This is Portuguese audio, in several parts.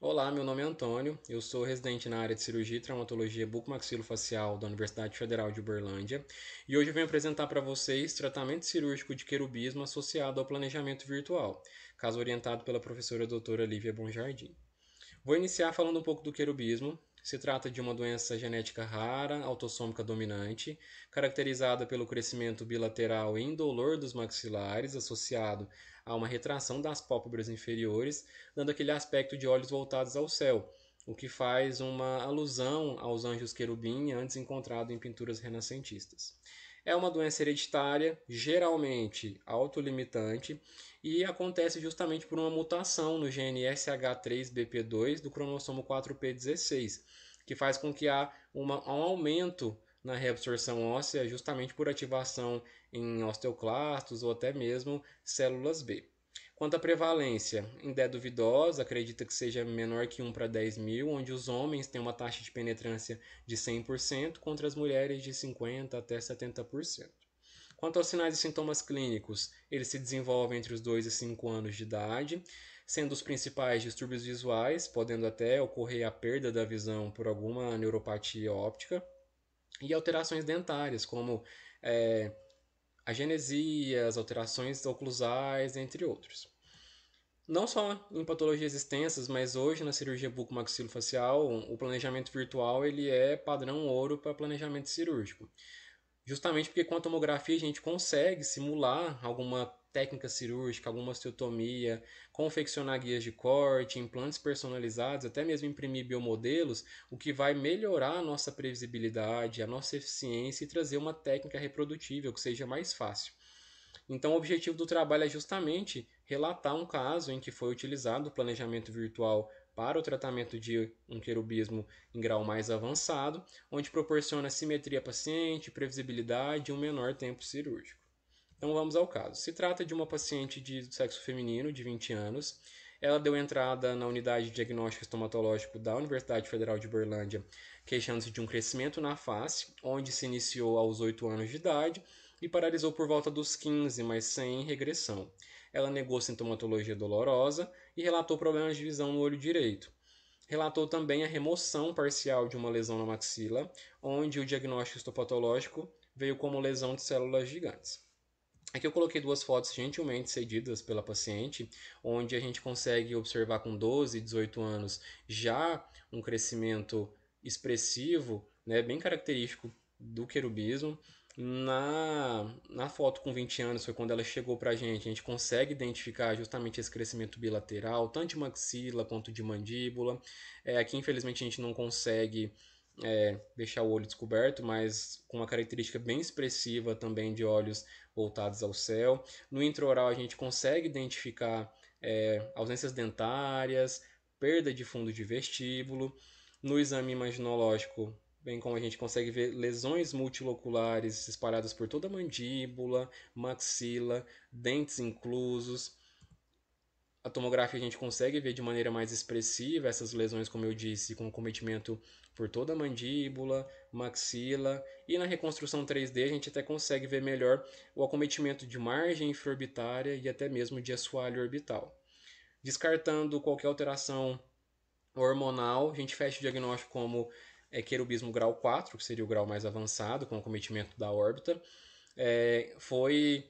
Olá, meu nome é Antônio, eu sou residente na área de cirurgia e traumatologia bucomaxilofacial da Universidade Federal de Uberlândia e hoje eu venho apresentar para vocês tratamento cirúrgico de querubismo associado ao planejamento virtual, caso orientado pela professora doutora Lívia Bonjardim. Vou iniciar falando um pouco do querubismo. Se trata de uma doença genética rara, autossômica dominante, caracterizada pelo crescimento bilateral e indolor dos maxilares, associado a uma retração das pálpebras inferiores, dando aquele aspecto de olhos voltados ao céu, o que faz uma alusão aos anjos querubim antes encontrado em pinturas renascentistas. É uma doença hereditária, geralmente autolimitante, e acontece justamente por uma mutação no gene SH3BP2 do cromossomo 4p16, que faz com que há um aumento na reabsorção óssea justamente por ativação em osteoclastos ou até mesmo células B. Quanto à prevalência, ainda é duvidosa, acredita que seja menor que 1 para 10 mil, onde os homens têm uma taxa de penetrância de 100% contra as mulheres de 50% até 70%. Quanto aos sinais e sintomas clínicos, eles se desenvolvem entre os 2 e 5 anos de idade, sendo os principais distúrbios visuais, podendo até ocorrer a perda da visão por alguma neuropatia óptica, e alterações dentárias, como agenesias, alterações oclusais, entre outros. Não só em patologias extensas, mas hoje na cirurgia bucomaxilofacial, o planejamento virtual ele é padrão ouro para planejamento cirúrgico. Justamente porque com a tomografia a gente consegue simular alguma técnica cirúrgica, alguma osteotomia, confeccionar guias de corte, implantes personalizados, até mesmo imprimir biomodelos, o que vai melhorar a nossa previsibilidade, a nossa eficiência e trazer uma técnica reprodutível que seja mais fácil. Então, o objetivo do trabalho é justamente relatar um caso em que foi utilizado o planejamento virtual para o tratamento de um querubismo em grau mais avançado, onde proporciona simetria paciente, previsibilidade e um menor tempo cirúrgico. Então vamos ao caso. Se trata de uma paciente de sexo feminino de 20 anos. Ela deu entrada na unidade de diagnóstico estomatológico da Universidade Federal de Uberlândia, queixando-se de um crescimento na face, onde se iniciou aos 8 anos de idade e paralisou por volta dos 15, mas sem regressão. Ela negou sintomatologia dolorosa e relatou problemas de visão no olho direito. Relatou também a remoção parcial de uma lesão na maxila, onde o diagnóstico histopatológico veio como lesão de células gigantes. Aqui eu coloquei duas fotos gentilmente cedidas pela paciente, onde a gente consegue observar com 12 e 18 anos já um crescimento expressivo, né, bem característico do querubismo. Na foto com 20 anos foi quando ela chegou para a gente consegue identificar justamente esse crescimento bilateral, tanto de maxila quanto de mandíbula. Aqui infelizmente a gente não consegue deixar o olho descoberto, mas com uma característica bem expressiva também de olhos voltados ao céu. No intraoral a gente consegue identificar ausências dentárias, perda de fundo de vestíbulo. No exame imaginológico, bem como a gente consegue ver lesões multiloculares espalhadas por toda a mandíbula, maxila, dentes inclusos. A tomografia a gente consegue ver de maneira mais expressiva essas lesões, como eu disse, com cometimento por toda a mandíbula, maxila, e na reconstrução 3D a gente até consegue ver melhor o acometimento de margem infraorbitária e até mesmo de assoalho orbital. Descartando qualquer alteração hormonal, a gente fecha o diagnóstico como querubismo grau 4, que seria o grau mais avançado, com acometimento da órbita. Foi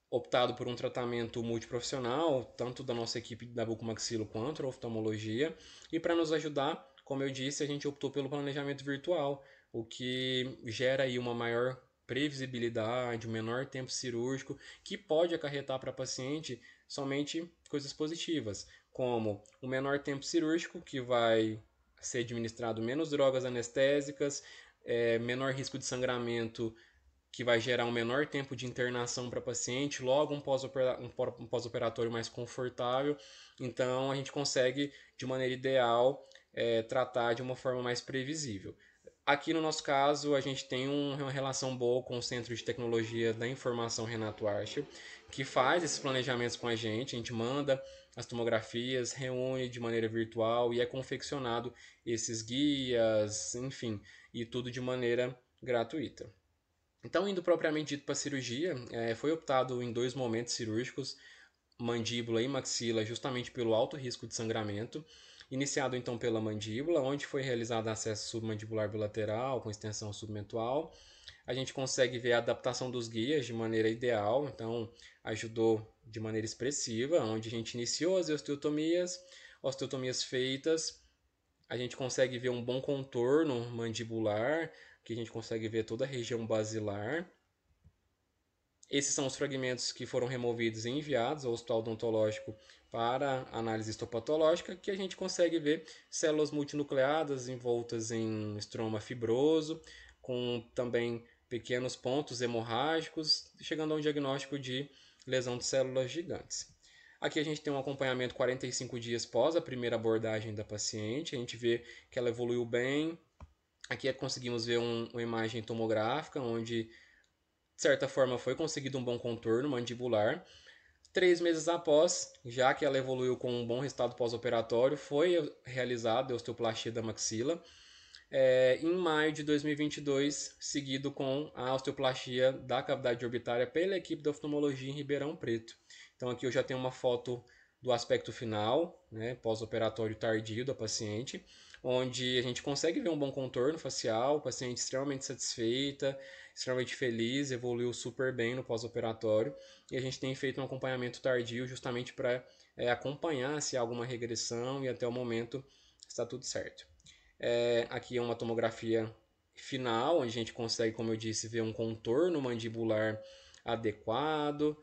optado por um tratamento multiprofissional, tanto da nossa equipe da bucomaxilo quanto da oftalmologia. E para nos ajudar, como eu disse, a gente optou pelo planejamento virtual, o que gera aí uma maior previsibilidade, um menor tempo cirúrgico, que pode acarretar para a paciente somente coisas positivas, como o menor tempo cirúrgico, que vai ser administrado menos drogas anestésicas, menor risco de sangramento que vai gerar um menor tempo de internação para paciente, logo um pós-operatório mais confortável. Então a gente consegue, de maneira ideal, tratar de uma forma mais previsível. Aqui no nosso caso, a gente tem uma relação boa com o Centro de Tecnologia da Informação Renato Archer, que faz esses planejamentos com a gente manda as tomografias, reúne de maneira virtual e é confeccionado esses guias, enfim, e tudo de maneira gratuita. Então, indo propriamente dito para a cirurgia, foi optado em dois momentos cirúrgicos. mandíbula e maxila justamente pelo alto risco de sangramento, iniciado então pela mandíbula, onde foi realizado acesso submandibular bilateral com extensão submentual. A gente consegue ver a adaptação dos guias de maneira ideal, então ajudou de maneira expressiva, onde a gente iniciou as osteotomias feitas, a gente consegue ver um bom contorno mandibular, que a gente consegue ver toda a região basilar. Esses são os fragmentos que foram removidos e enviados ao hospital odontológico para análise histopatológica, que a gente consegue ver células multinucleadas envoltas em estroma fibroso, com também pequenos pontos hemorrágicos, chegando a um diagnóstico de lesão de células gigantes. Aqui a gente tem um acompanhamento 45 dias pós a primeira abordagem da paciente, a gente vê que ela evoluiu bem. Aqui conseguimos ver uma imagem tomográfica, onde de certa forma foi conseguido um bom contorno mandibular. 3 meses após, já que ela evoluiu com um bom resultado pós-operatório, foi realizada a osteoplastia da maxila. Em maio de 2022, seguido com a osteoplastia da cavidade orbitária pela equipe da oftalmologia em Ribeirão Preto. Então aqui eu já tenho uma foto do aspecto final, né, pós-operatório tardio da paciente, onde a gente consegue ver um bom contorno facial, paciente extremamente satisfeita, extremamente feliz, evoluiu super bem no pós-operatório, e a gente tem feito um acompanhamento tardio justamente para acompanhar se há alguma regressão, e até o momento está tudo certo. Aqui é uma tomografia final, onde a gente consegue, como eu disse, ver um contorno mandibular adequado,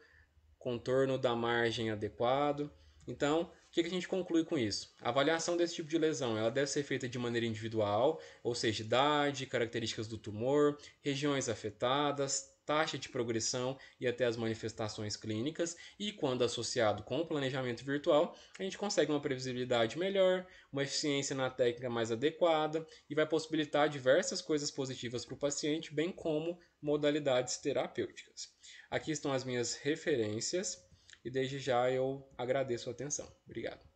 contorno da margem adequado. Então, o que a gente conclui com isso? A avaliação desse tipo de lesão ela deve ser feita de maneira individual, ou seja, idade, características do tumor, regiões afetadas, taxa de progressão e até as manifestações clínicas. E quando associado com o planejamento virtual, a gente consegue uma previsibilidade melhor, uma eficiência na técnica mais adequada e vai possibilitar diversas coisas positivas para o paciente, bem como modalidades terapêuticas. Aqui estão as minhas referências e desde já eu agradeço a atenção. Obrigado.